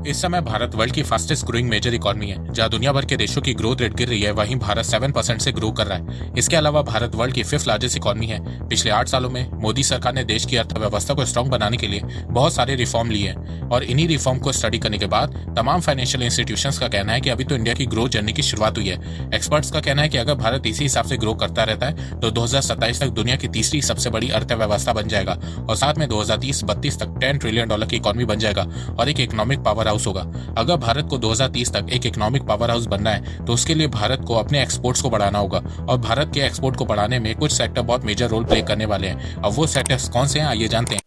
इस समय भारत वर्ल्ड की फास्टेस्ट ग्रोइंग मेजर इकोनॉमी है। जहां दुनिया भर के देशों की ग्रोथ रेट गिर रही है, वहीं भारत 7% से ग्रो कर रहा है। इसके अलावा भारत वर्ल्ड की 5th लार्जेस्ट इकोनॉमी है। पिछले 8 सालों में मोदी सरकार ने देश की अर्थव्यवस्था को स्ट्रॉन्ग बनाने के लिए बहुत सारे रिफॉर्म लिए हैं और इन्हीं रिफॉर्म को स्टडी करने के बाद तमाम फाइनेंशियल इंस्टीट्यूशंस का कहना है कि अभी तो इंडिया की ग्रोथ जर्नी की शुरुआत हुई है। एक्सपर्ट्स का कहना है कि अगर भारत इसी हिसाब से ग्रो करता रहता है तो 2027 तक दुनिया की तीसरी सबसे बड़ी अर्थव्यवस्था बन जाएगा और साथ में 2030-32 तक $10 ट्रिलियन की इकोनॉमी बन जाएगा और एक इकोनॉमिक पावर हाउस होगा। अगर भारत को 2030 तक एक इकोनॉमिक पावर हाउस बनना है तो उसके लिए भारत को अपने एक्सपोर्ट्स को बढ़ाना होगा और भारत के एक्सपोर्ट को बढ़ाने में कुछ सेक्टर बहुत मेजर रोल प्ले करने वाले हैं। अब वो सेक्टर्स कौन से हैं आइए जानते हैं।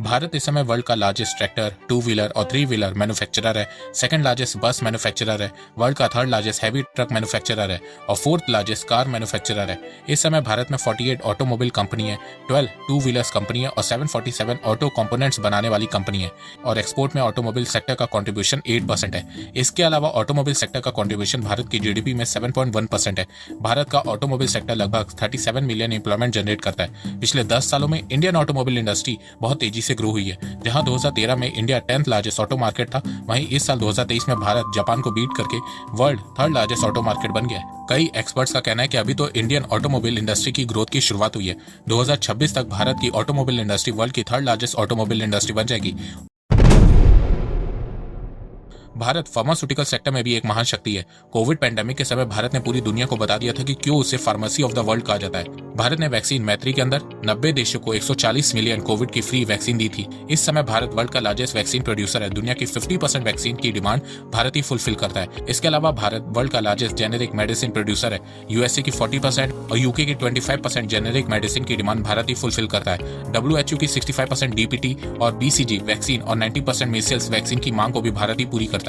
भारत इस समय वर्ल्ड का लार्जेस्ट ट्रैक्टर, 2 व्हीलर और 3 व्हीलर मैन्युफैक्चरर है, सेकंड लार्जेस्ट बस मैन्युफैक्चरर है, वर्ल्ड का 3rd largest heavy truck manufacturer है और 4th लार्जेस्ट कार मैन्युफैक्चरर है। इस समय भारत में 48 ऑटोमोबाइल कंपनी है, 12 2 व्हीलर्स कंपनी है और 747 ऑटो कंपोनेंट्स बनाने वाली कंपनी है और एक्सपोर्ट में ऑटोमोबाइल सेक्टर का कॉन्ट्रीब्यूशन 8% है। इसके अलावा ऑटोमोबाइल सेक्टर का कॉन्ट्रीब्यूशन भारत की जीडीपी में 7.1% है। भारत का ऑटोमोबाइल सेक्टर लगभग 37 मिलियन एम्प्लॉयमेंट जनरेट करता है। पिछले 10 सालों में इंडियन ऑटोमोबाइल इंडस्ट्री बहुत तेजी से ग्रो हुई है। जहां 2013 में India 10th largest auto market था, वहीं इस साल 2023 में भारत जापान को बीट करके world 3rd largest auto market बन गया है। कई एक्सपर्ट्स का कहना है कि अभी तो इंडियन ऑटोमोबाइल इंडस्ट्री की ग्रोथ की शुरुआत हुई है। 2026 तक भारत की ऑटोमोबाइल इंडस्ट्री वर्ल्ड की 3rd लार्जेस्ट ऑटोमोबाइल इंडस्ट्री बन जाएगी। भारत फार्मास्यूटिकल सेक्टर में भी एक महान शक्ति है। कोविड पैंडेमिक के समय भारत ने पूरी दुनिया को बता दिया था कि क्यों उसे फार्मेसी ऑफ द वर्ल्ड कहा जाता है। भारत ने वैक्सीन मैत्री के अंदर 90 देशों को 140 मिलियन कोविड की फ्री वैक्सीन दी थी। इस समय भारत वर्ल्ड का लार्जेस्ट वैक्सीन प्रोड्यूसर है। दुनिया की 50% वैक्सीन की डिमांड भारत ही फुलफिल करता है। इसके अलावा भारत वर्ल्ड का लार्जेस्ट जेनेरिक मेडिसिन प्रोड्यूसर है। यूएसए की 40% और यूके की 25% जेनेरिक मेडिसिन की डिमांड भारत ही फुलफिल करता है। WHO की 65% डीपीटी और बीसीजी वैक्सीन और 90% मीजल्स वैक्सीन की मांग को भी भारत ही पूरी करता है।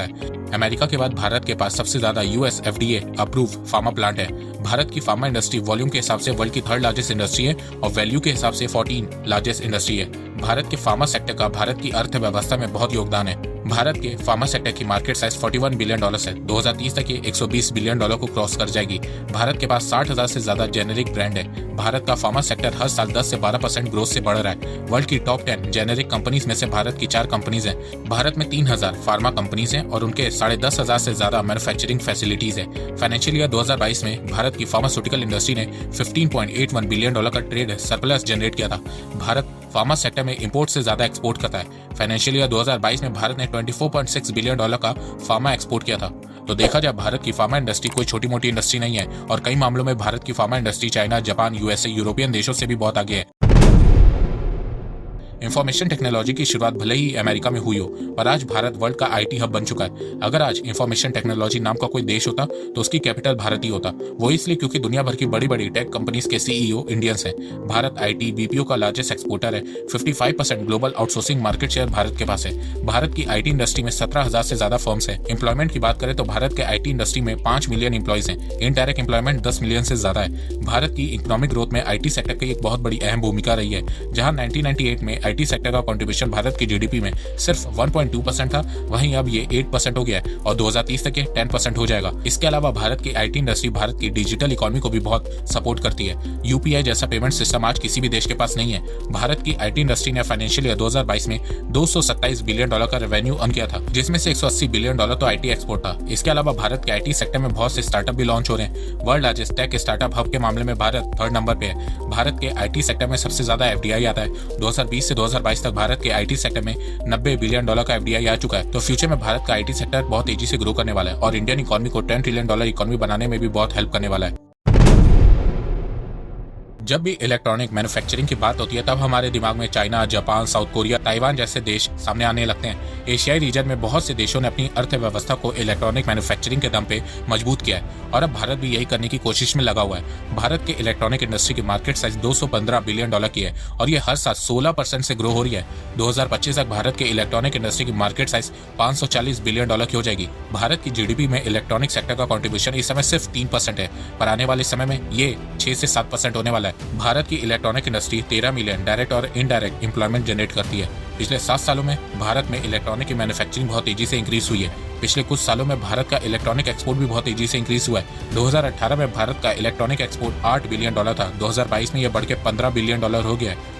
अमेरिका के बाद भारत के पास सबसे ज्यादा US FDA approve pharma plant है। भारत की फार्मा इंडस्ट्री वॉल्यूम के हिसाब से वर्ल्ड की 3rd लार्जेस्ट इंडस्ट्री है और वैल्यू के हिसाब से 14 लार्जेस्ट इंडस्ट्री है। भारत के फार्मा सेक्टर का भारत की अर्थव्यवस्था में बहुत योगदान है। भारत के फार्मा सेक्टर की मार्केट साइज $41 बिलियन है। 2030 तक ये $120 बिलियन को क्रॉस कर जाएगी। भारत के पास 60,000 से ज्यादा जेनेरिक ब्रांड है। भारत का फार्मा सेक्टर हर साल 10 से 12% ग्रोथ से बढ़ रहा है। वर्ल्ड की टॉप 10 जेनेरिक कंपनीज में से भारत की 4 कंपनीज हैं। भारत में 3,000 फार्मा कंपनीज हैं और उनके 10,500 से ज्यादा मैन्युफैक्चरिंग फैसिलिटीज है। फाइनेंशियल ईयर 2022 में भारत की फार्मास्यूटिकल इंडस्ट्री ने $15.81 बिलियन का ट्रेड सरप्लस जनरेट किया था। भारत फार्मा सेक्टर में इंपोर्ट से ज्यादा एक्सपोर्ट करता है। फाइनेंशियल ईयर 2022 में भारत ने $24.6 बिलियन का फार्मा एक्सपोर्ट किया था। तो देखा जाए भारत की फार्मा इंडस्ट्री कोई छोटी मोटी इंडस्ट्री नहीं है और कई मामलों में भारत की pharma industry China, Japan, USA, European देशों से भी बहुत आगे है। इंफॉर्मेशन टेक्नोलॉजी की शुरुआत भले ही अमेरिका में हुई हो, पर आज भारत वर्ल्ड का आईटी हब बन चुका है। अगर आज इंफॉर्मेशन टेक्नोलॉजी नाम का कोई देश होता तो उसकी कैपिटल भारत ही होता। वो इसलिए क्योंकि दुनिया भर की बड़ी बड़ी टेक कंपनीज के सीईओ इंडियंस हैं। भारत आईटी बीपीओ का लार्जेस्ट एक्सपोर्टर है। 55% global outsourcing market share Bharat के पास है। भारत की आईटी इंडस्ट्री में 17,000 से ज्यादा फर्म्स हैं। एम्प्लॉयमेंट की बात करें तो भारत के आईटी इंडस्ट्री में 5 मिलियन एम्प्लॉइज हैं। इनडायरेक्ट एम्प्लॉयमेंट 10 मिलियन से ज्यादा है। भारत की इकोनॉमिक ग्रोथ में आईटी सेक्टर की एक बहुत बड़ी अहम भूमिका रही है। जहां 1998 में आईटी सेक्टर का भारत की जीडीपी में सिर्फ 1.2% था, वहीं अब ये 8% हो गया है और 2030 तक ये 10% हो जाएगा। इसके अलावा भारत की आईटी इंडस्ट्री भारत की डिजिटल इकोनॉमी को भी बहुत सपोर्ट करती है। यूपीआई जैसा पेमेंट सिस्टम आज किसी भी देश के पास नहीं है। भारत की आईटी इंडस्ट्री ने फाइनेंशियल ईयर 2022 में $227 बिलियन का रेवेन्यू अर्न किया था, जिसमें से $180 बिलियन तो आईटी एक्सपोर्ट था। इसके अलावा भारत के आईटी सेक्टर में बहुत से स्टार्टअप भी लॉन्च हो रहे हैं। World largest tech startup hub के मामले में भारत 3rd नंबर पे है। भारत के आईटी सेक्टर में सबसे ज्यादा एफडीआई आता है। 2020 से 2022 तक भारत के आईटी सेक्टर में $90 बिलियन का एफडीआई आ चुका है। तो फ्यूचर में भारत का आईटी सेक्टर बहुत तेजी से ग्रो करने वाला है और इंडियन इकोनॉमी को $10 ट्रिलियन इकोनॉमी बनाने में भी बहुत हेल्प करने वाला है। जब भी इलेक्ट्रॉनिक मैन्युफैक्चरिंग की बात होती है तब हमारे दिमाग में China, Japan, south Korea, Taiwan जैसे देश सामने आने लगते हैं। एशियाई रीजन में बहुत से देशों ने अपनी अर्थव्यवस्था को इलेक्ट्रॉनिक मैन्युफैक्चरिंग के दम पे मजबूत किया है और अब भारत भी यही करने की कोशिश में लगा हुआ है। भारत के इलेक्ट्रॉनिक इंडस्ट्री की मार्केट साइज $215 बिलियन की है और ये हर साल 16% से ग्रो हो रही है। 2025 तक भारत के इलेक्ट्रॉनिक इंडस्ट्री की मार्केट साइज $540 बिलियन की हो जाएगी। भारत की जीडीपी में इलेक्ट्रॉनिक सेक्टर का कॉन्ट्रीब्यूशन इस समय सिर्फ 3% है, पर आने वाले समय में ये 6 से 7% होने वाला है। भारत की इलेक्ट्रॉनिक इंडस्ट्री 13 मिलियन डायरेक्ट और इनडायरेक्ट एम्प्लॉयमेंट जनरेट करती है। पिछले 7 सालों में भारत में इलेक्ट्रॉनिक की मैन्युफैक्चरिंग बहुत तेजी से इंक्रीज हुई है। पिछले कुछ सालों में भारत का इलेक्ट्रॉनिक एक्सपोर्ट भी बहुत तेजी से इंक्रीज हुआ है। 2018 में भारत का इलेक्ट्रॉनिक एक्सपोर्ट $8 बिलियन था। 2022 में यह बढ़ के $15 बिलियन हो गया है।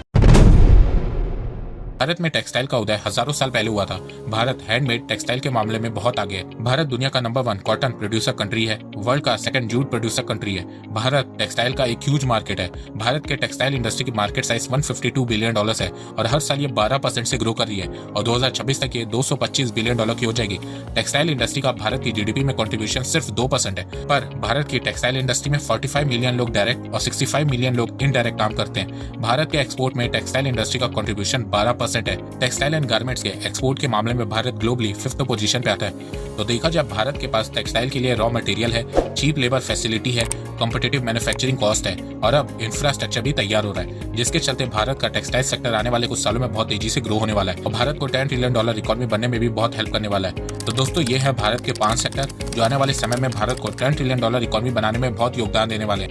भारत में टेक्सटाइल का उदय हजारों साल पहले हुआ था। भारत हैंडमेड टेक्सटाइल के मामले में बहुत आगे है। भारत दुनिया का नंबर 1 कॉटन प्रोड्यूसर कंट्री है, वर्ल्ड का 2nd जूट प्रोड्यूसर कंट्री है। भारत टेक्सटाइल का एक ह्यूज मार्केट है। भारत के टेक्सटाइल इंडस्ट्री की मार्केट साइज $152 बिलियन है और हर साल ये 12% से ग्रो कर रही है और 2026 तक ये $225 बिलियन की हो जाएगी। टेक्सटाइल इंडस्ट्री का भारत की जीडीपी में कंट्रीब्यूशन सिर्फ 2% है, पर भारत की टेक्सटाइल इंडस्ट्री में 45 मिलियन लोग डायरेक्ट और 65 मिलियन लोग इनडायरेक्ट काम करते हैं। भारत के एक्सपोर्ट में टेक्सटाइल इंडस्ट्री का कंट्रीब्यूशन 12% है। टेक्सटाइल एंड गारमेंट्स के एक्सपोर्ट के मामले में भारत ग्लोबली 5th पोजीशन पे आता है। तो देखा जाए, भारत के पास टेक्सटाइल के लिए रॉ मटेरियल है, चीप लेबर फैसिलिटी है, कॉम्पिटिटिव मैन्युफैक्चरिंग कॉस्ट है और अब इंफ्रास्ट्रक्चर भी तैयार हो रहा है, जिसके चलते भारत का टेक्सटाइल सेक्टर आने वाले कुछ सालों में बहुत तेजी से ग्रो होने वाला है और भारत को $10 ट्रिलियन इकोनॉमी बनने में भी बहुत हेल्प करने वाला है। तो दोस्तों, ये है भारत के 5 सेक्टर जो आने वाले समय में भारत को $10 ट्रिलियन इकोनॉमी बनाने में बहुत योगदान देने वाले हैं।